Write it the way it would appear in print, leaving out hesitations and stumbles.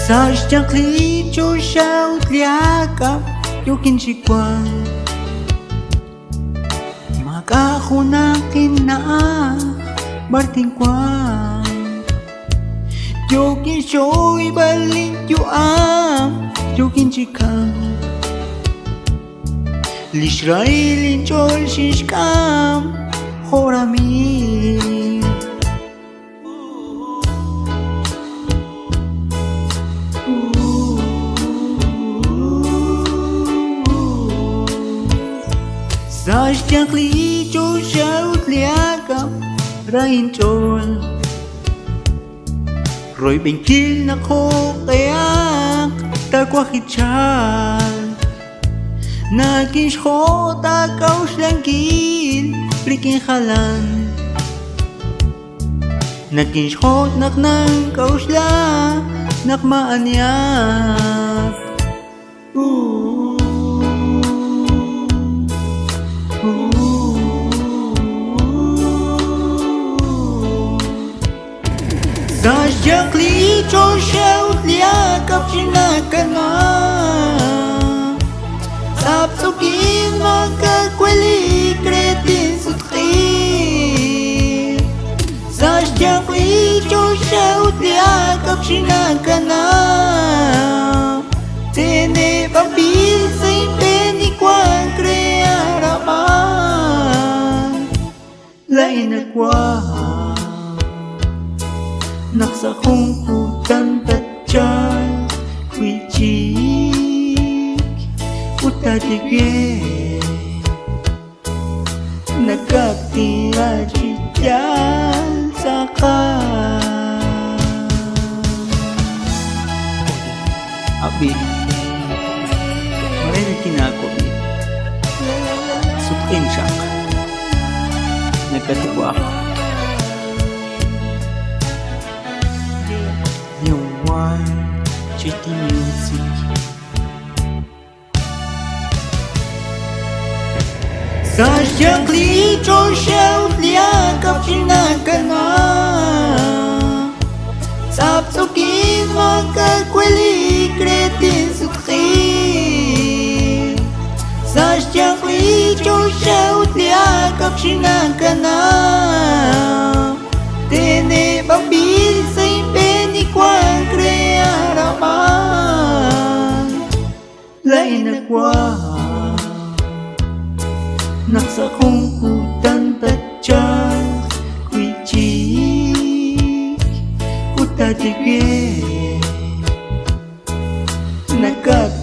Zaś jak liczył się tliaka Yukin chikwan Makahunakin na Martin kwan Yukin shoy balik yuam Yukin chikang Lishrailin chol shishkam Horami Zaś jak liczył się tliaka Rain chol Rồi bình kil na ko kayak Takwa kitchan Naging shkota kaus lang kil Pliking halan Naging shkot naknang kaus lang Nakmaan yak Zaś jak liczył się tliaka Psinakana Sapsukin makakweli kretin sutki Zaś jak liczył się tliaka Psinakana Tene babil sa impenikwan krearaman Lain akwa Naksakungkutan tatchan Kwijik Utatigye Nagkatira chityan Saka Abi May kinako Sutkin siya Nagkatuwa ako Chitty music Zaś jak liczył się tliaka Psinakana Sapsukin makakweli kretin sutki Zaś jak liczył się tliaka Psinakana Tene babil sa impenikwan krearaman Lain akwa Naksakungkutan tatchan Kwijik Utatigye Nagkatira